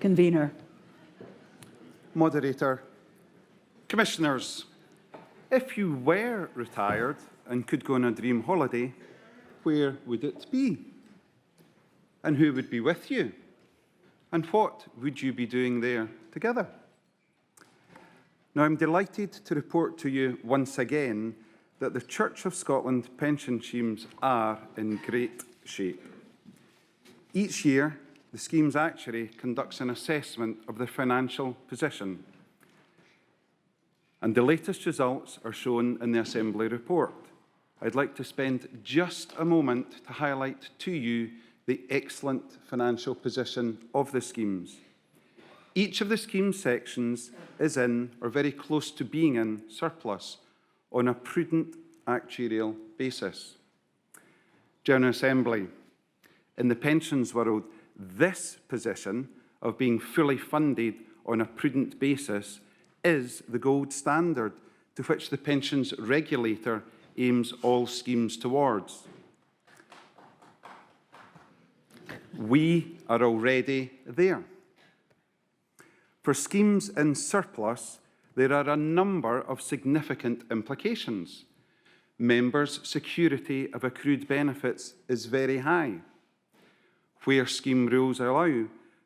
Convener. Moderator. Commissioners, if you were retired and could go on a dream holiday, where would it be? And who would be with you? And what would you be doing there together? Now, I'm delighted to report to you once again that the Church of Scotland pension schemes are in great shape. Each year, the scheme's actuary conducts an assessment of their financial position, and the latest results are shown in the Assembly report. I'd like to spend just a moment to highlight to you the excellent financial position of the schemes. Each of the scheme sections is in, or very close to being in, surplus on a prudent actuarial basis. General Assembly, in the pensions world, this position of being fully funded on a prudent basis is the gold standard to which the pensions regulator aims all schemes towards. We are already there. For schemes in surplus, there are a number of significant implications. Members' security of accrued benefits is very high. Where scheme rules allow,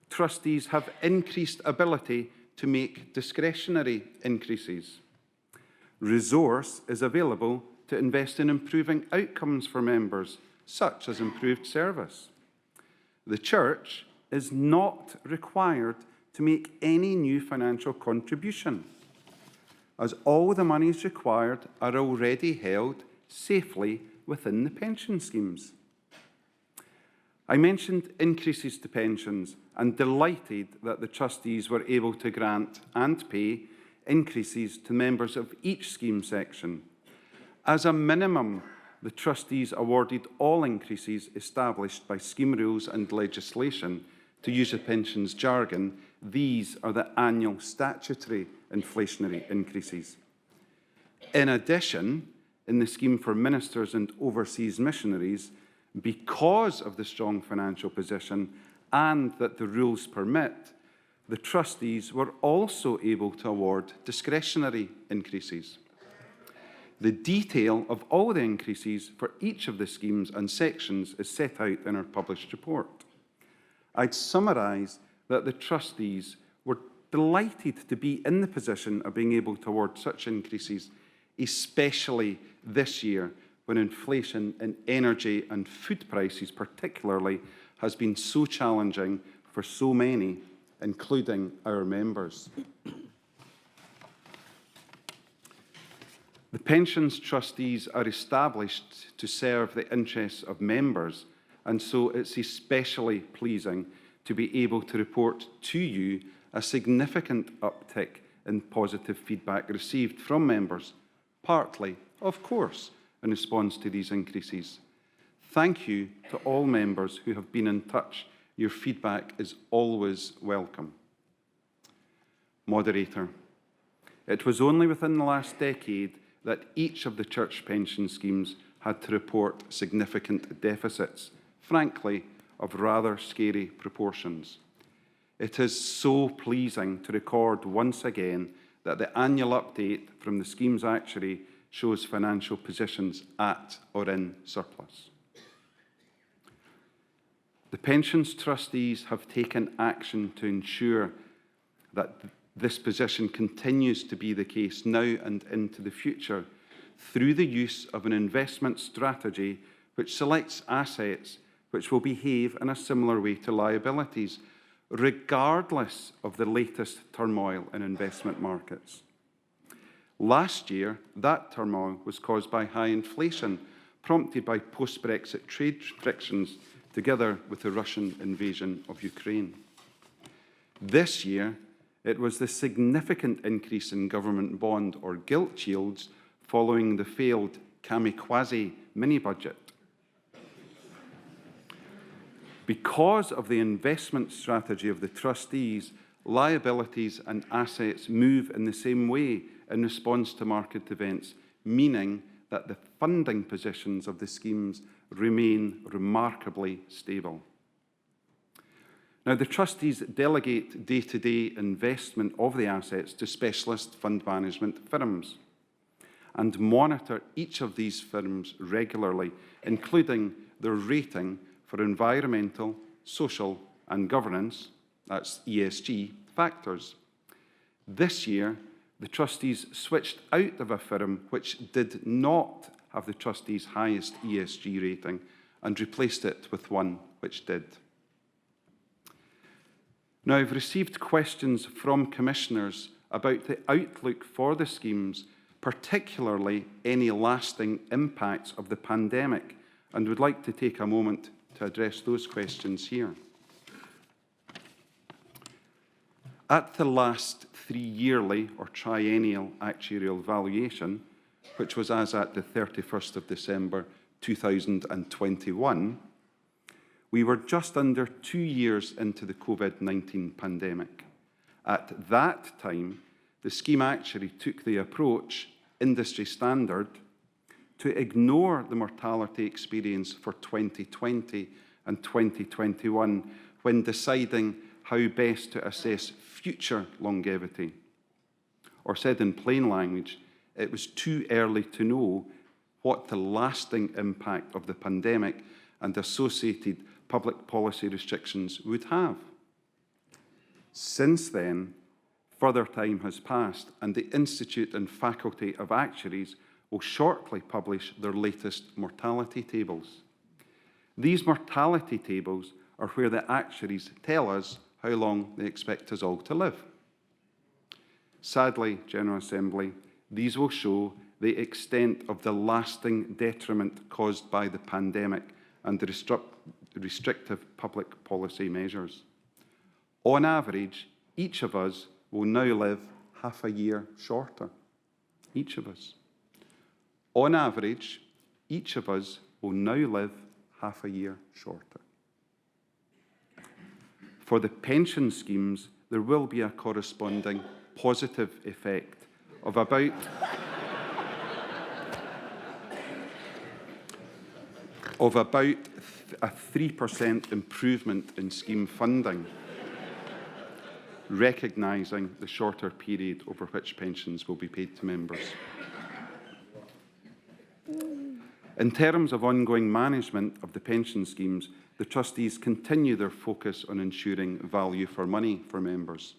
trustees have increased ability to make discretionary increases. Resource is available to invest in improving outcomes for members, such as improved service. The Church is not required to make any new financial contribution, as all the monies required are already held safely within the pension schemes. I mentioned increases to pensions and delighted that the trustees were able to grant and pay increases to members of each scheme section. As a minimum, the trustees awarded all increases established by scheme rules and legislation. To use the pensions jargon, these are the annual statutory inflationary increases. In addition, in the scheme for ministers and overseas missionaries, because of the strong financial position and that the rules permit, the trustees were also able to award discretionary increases. The detail of all the increases for each of the schemes and sections is set out in our published report. I'd summarise that the trustees were delighted to be in the position of being able to award such increases, especially this year when inflation in energy and food prices particularly has been so challenging for so many, including our members. The pensions trustees are established to serve the interests of members, and so it's especially pleasing to be able to report to you a significant uptick in positive feedback received from members, partly, of course, in response to these increases. Thank you to all members who have been in touch. Your feedback is always welcome. Moderator, it was only within the last decade that each of the church pension schemes had to report significant deficits, frankly, of rather scary proportions. It is so pleasing to record once again that the annual update from the scheme's actuary shows financial positions at or in surplus. The pensions trustees have taken action to ensure that this position continues to be the case now and into the future through the use of an investment strategy which selects assets which will behave in a similar way to liabilities, regardless of the latest turmoil in investment markets. Last year, that turmoil was caused by high inflation, prompted by post-Brexit trade frictions, together with the Russian invasion of Ukraine. This year, it was the significant increase in government bond or gilt yields following the failed kamikaze mini-budget. Because of the investment strategy of the trustees, liabilities and assets move in the same way in response to market events, meaning that the funding positions of the schemes remain remarkably stable. Now, the trustees delegate day-to-day investment of the assets to specialist fund management firms and monitor each of these firms regularly, including their rating for environmental, social and governance, that's ESG, factors. This year, the trustees switched out of a firm which did not have the trustees' highest ESG rating and replaced it with one which did. Now, I've received questions from commissioners about the outlook for the schemes, particularly any lasting impacts of the pandemic, and would like to take a moment to address those questions here. At the last three-yearly or triennial actuarial valuation, which was as at the 31st of December 2021, we were just under 2 years into the COVID-19 pandemic. At that time, the scheme actuary took the approach, industry standard, to ignore the mortality experience for 2020 and 2021 when deciding how best to assess future longevity. Or said in plain language, it was too early to know what the lasting impact of the pandemic and associated public policy restrictions would have. Since then, further time has passed, and the Institute and Faculty of Actuaries will shortly publish their latest mortality tables. These mortality tables are where the actuaries tell us how long they expect us all to live. Sadly, General Assembly, these will show the extent of the lasting detriment caused by the pandemic and the restrictive public policy measures. On average, each of us will now live half a year shorter. Each of us. On average, each of us will now live half a year shorter. For the pension schemes, there will be a corresponding positive effect of about a 3% improvement in scheme funding, recognising the shorter period over which pensions will be paid to members. In terms of ongoing management of the pension schemes, the trustees continue their focus on ensuring value for money for members.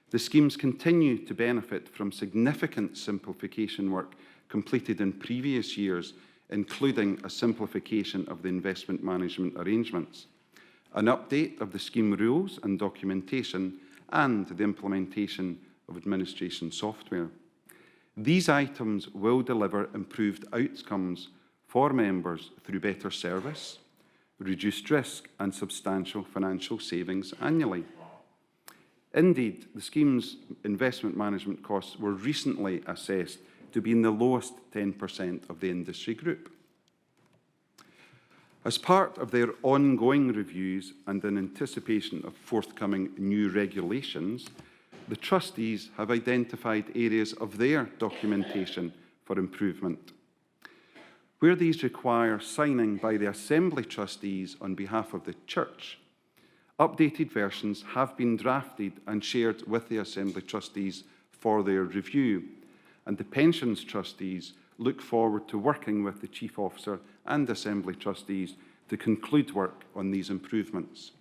The schemes continue to benefit from significant simplification work completed in previous years, including a simplification of the investment management arrangements, an update of the scheme rules and documentation, and the implementation of administration software. These items will deliver improved outcomes for members through better service, reduced risk, and substantial financial savings annually. Indeed, the scheme's investment management costs were recently assessed to be in the lowest 10% of the industry group. As part of their ongoing reviews and in anticipation of forthcoming new regulations, the trustees have identified areas of their documentation for improvement. Where these require signing by the Assembly trustees on behalf of the Church, updated versions have been drafted and shared with the Assembly trustees for their review, and the Pensions trustees look forward to working with the Chief Officer and Assembly trustees to conclude work on these improvements.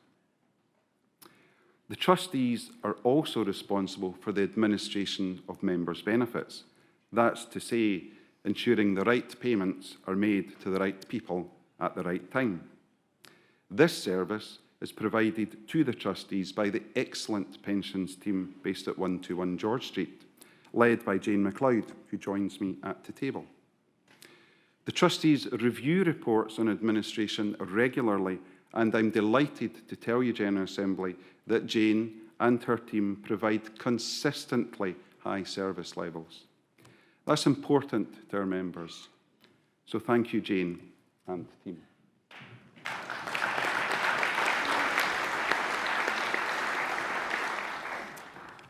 The trustees are also responsible for the administration of members' benefits. That's to say, ensuring the right payments are made to the right people at the right time. This service is provided to the trustees by the excellent pensions team based at 121 George Street, led by Jane MacLeod, who joins me at the table. The trustees review reports on administration regularly, and I'm delighted to tell you, General Assembly, that Jane and her team provide consistently high service levels. That's important to our members. So thank you, Jane and team.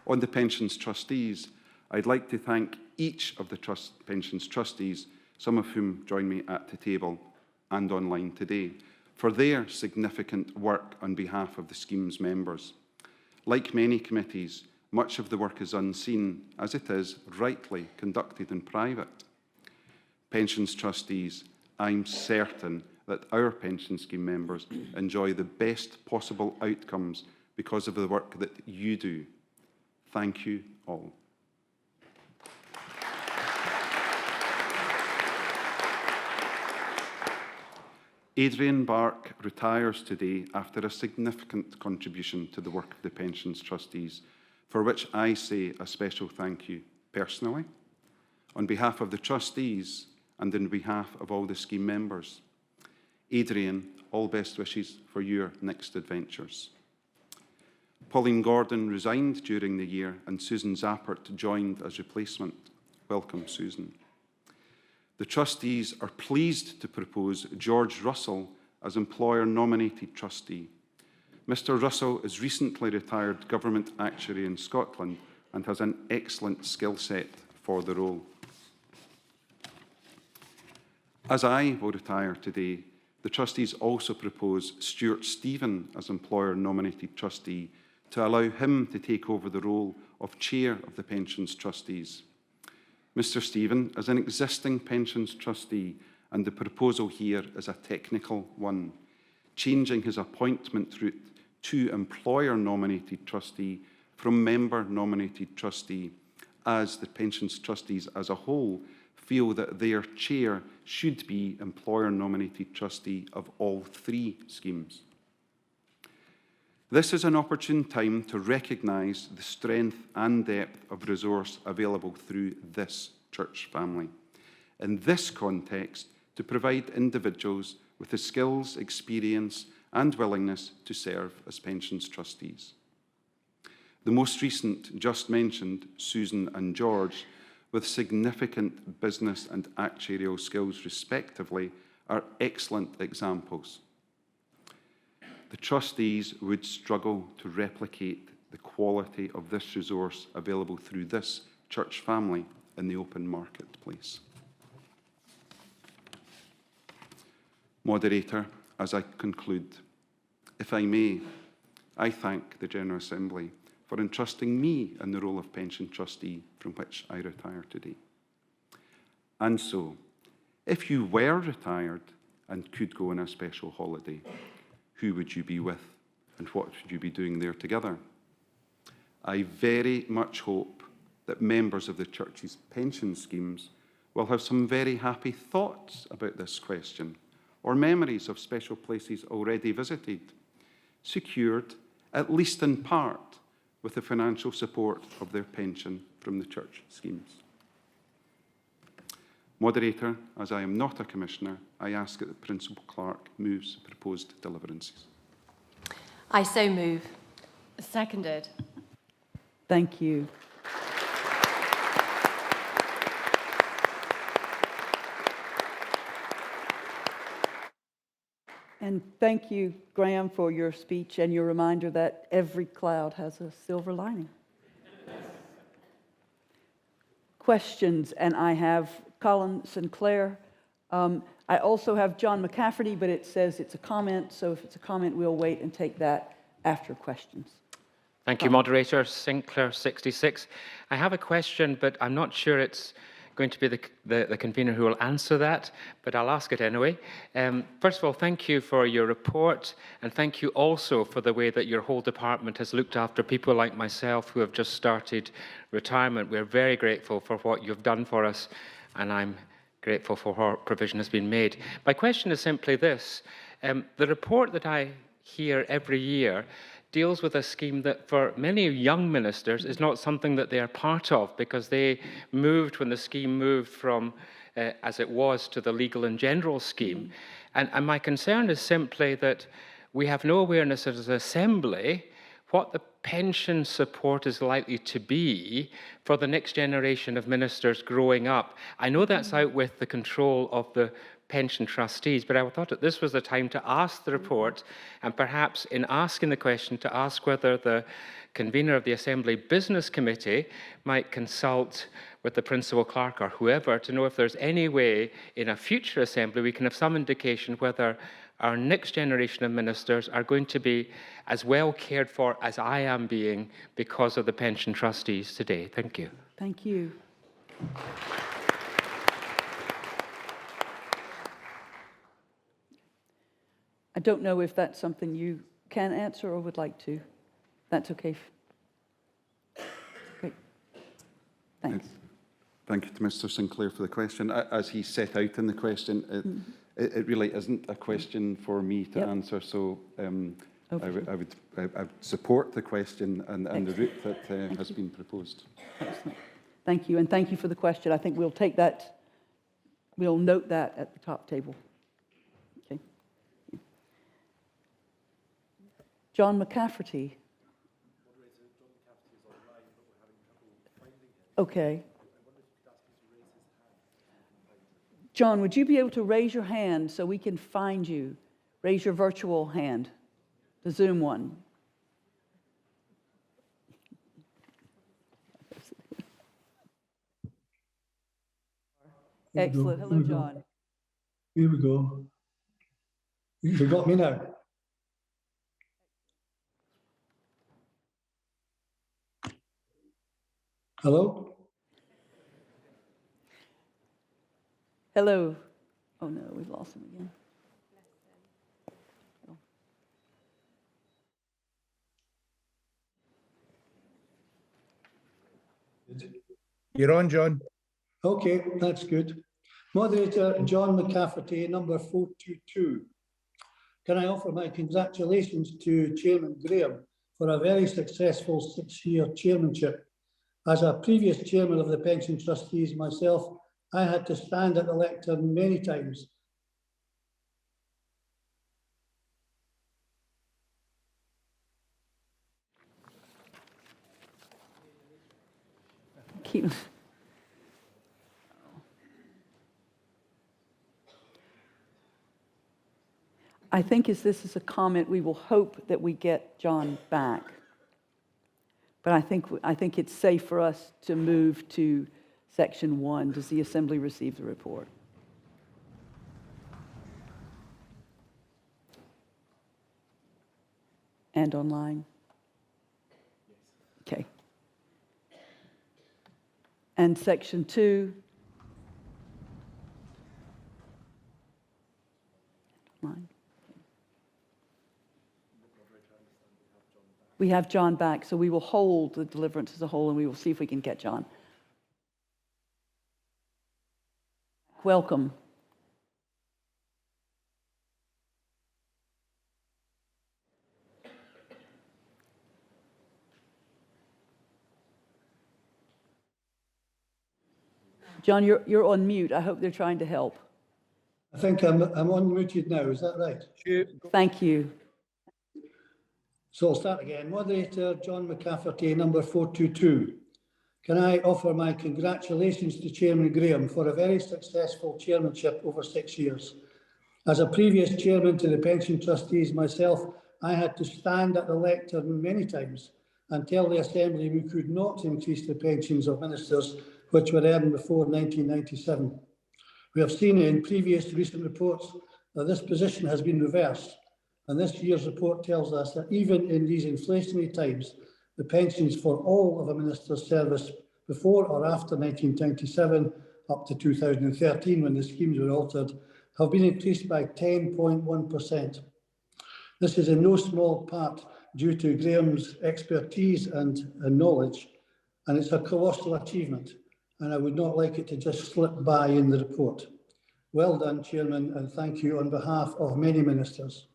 On the pensions trustees, I'd like to thank each of the pensions trustees, some of whom join me at the table and online today, for their significant work on behalf of the scheme's members. Like many committees, much of the work is unseen, as it is rightly conducted in private. Pensions trustees, I'm certain that our pension scheme members enjoy the best possible outcomes because of the work that you do. Thank you all. Adrian Bark retires today after a significant contribution to the work of the Pensions Trustees, for which I say a special thank you personally, on behalf of the trustees and on behalf of all the scheme members. Adrian, all best wishes for your next adventures. Pauline Gordon resigned during the year and Susan Zappert joined as replacement. Welcome, Susan. The trustees are pleased to propose George Russell as employer-nominated trustee. Mr. Russell is recently retired government actuary in Scotland and has an excellent skill set for the role. As I will retire today, the trustees also propose Stuart Stephen as employer-nominated trustee to allow him to take over the role of chair of the Pensions Trustees. Mr. Stephen is an existing pensions trustee, and the proposal here is a technical one, changing his appointment route to employer-nominated trustee from member-nominated trustee, as the pensions trustees as a whole feel that their chair should be employer-nominated trustee of all three schemes. This is an opportune time to recognise the strength and depth of resource available through this church family. In this context, to provide individuals with the skills, experience and willingness to serve as pensions trustees. The most recent, just mentioned, Susan and George, with significant business and actuarial skills respectively, are excellent examples. The trustees would struggle to replicate the quality of this resource available through this church family in the open marketplace. Moderator, as I conclude, if I may, I thank the General Assembly for entrusting me in the role of pension trustee from which I retire today. And so, if you were retired and could go on a special holiday, who would you be with and what would you be doing there together? I very much hope that members of the Church's pension schemes will have some very happy thoughts about this question, or memories of special places already visited, secured, at least in part, with the financial support of their pension from the Church schemes. Moderator, as I am not a commissioner, I ask that the Principal Clerk moves proposed deliverances. I so move. Seconded. Thank you. And thank you, Graham, for your speech and your reminder that every cloud has a silver lining. Questions, and I have Colin Sinclair. I also have John McCafferty, but it says it's a comment, so if it's a comment, we'll wait and take that after questions. Thank you, Moderator. Sinclair 66. I have a question, but I'm not sure it's going to be the convener who will answer that, but I'll ask it anyway. First of all, thank you for your report, and thank you also for the way that your whole department has looked after people like myself who have just started retirement. We're very grateful for what you've done for us, and I'm grateful for what provision has been made. My question is simply this. The report that I hear every year deals with a scheme that for many young ministers is not something that they are part of, because they moved when the scheme moved from, as it was, to the legal and general scheme. And my concern is simply that we have no awareness as an Assembly what the pension support is likely to be for the next generation of ministers growing up. I know that's out with the control of the pension trustees, but I thought that this was the time to ask the report, and perhaps in asking the question to ask whether the convener of the Assembly Business Committee might consult with the principal clerk or whoever to know if there's any way in a future assembly we can have some indication whether our next generation of ministers are going to be as well cared for as I am being because of the pension trustees today. Thank you. Thank you. I don't know if that's something you can answer or would like to. That's okay. Great. Thanks. Thank you to Mr. Sinclair for the question. As he set out in the question, it really isn't a question for me to answer, so I would support the question and the route that has been proposed. Excellent. Thank you, and thank you for the question. I think we'll take that, we'll note that at the top table. Okay. John McCafferty. Okay. John, would you be able to raise your hand so we can find you? Raise your virtual hand, the Zoom one. Excellent. Hello, John. Here we go. You got me now. Hello? Hello. Oh no, we've lost him again. You're on, John. Okay, that's good. Moderator John McCafferty, number 422. Can I offer my congratulations to Chairman Graham for a very successful 6-year chairmanship. As a previous chairman of the Pension Trustees myself, I had to stand at the lectern many times. I think as this is a comment, we will hope that we get John back. But I think it's safe for us to move to section 1. Does the Assembly receive the report? And online? Okay. And section 2? Online. We have John back, so we will hold the deliverance as a whole and we will see if we can get John. Welcome. John, you're on mute. I hope they're trying to help. I think I'm unmuted now, is that right? Thank you. So I'll start again. Moderator John McCafferty, number 422. Can I offer my congratulations to Chairman Graham for a very successful chairmanship over 6 years. As a previous chairman to the Pension Trustees myself, I had to stand at the lectern many times and tell the Assembly we could not increase the pensions of ministers which were earned before 1997. We have seen in previous recent reports that this position has been reversed. And this year's report tells us that even in these inflationary times, the pensions for all of a minister's service before or after 1997 up to 2013, when the schemes were altered, have been increased by 10.1%. This is in no small part due to Graham's expertise and knowledge, and it's a colossal achievement, and I would not like it to just slip by in the report. Well done, Chairman, and thank you on behalf of many ministers.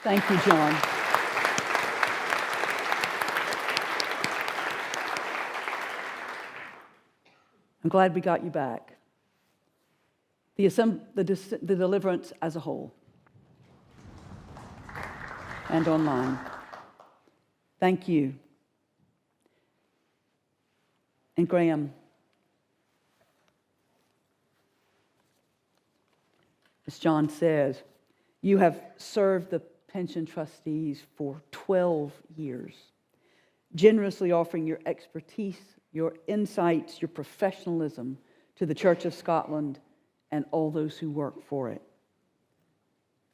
Thank you, John. I'm glad we got you back. The deliverance as a whole and online. Thank you. And Graham, as John says, you have served the Pension Trustees for 12 years, generously offering your expertise, your insights, your professionalism to the Church of Scotland and all those who work for it.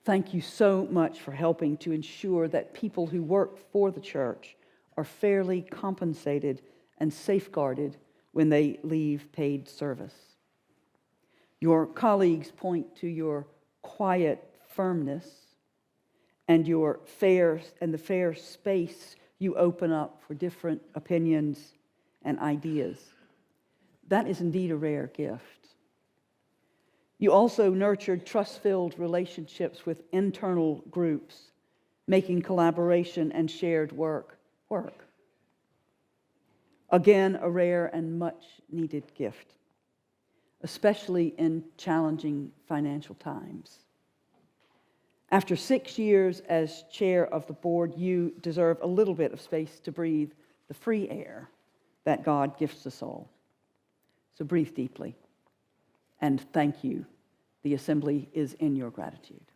Thank you so much for helping to ensure that people who work for the church are fairly compensated and safeguarded when they leave paid service. Your colleagues point to your quiet firmness and the fair space you open up for different opinions and ideas. That is indeed a rare gift. You also nurtured trust-filled relationships with internal groups, making collaboration and shared work. Again, a rare and much-needed gift, especially in challenging financial times. After 6 years as chair of the board, you deserve a little bit of space to breathe the free air that God gifts us all. So breathe deeply, and thank you. The assembly is in your gratitude.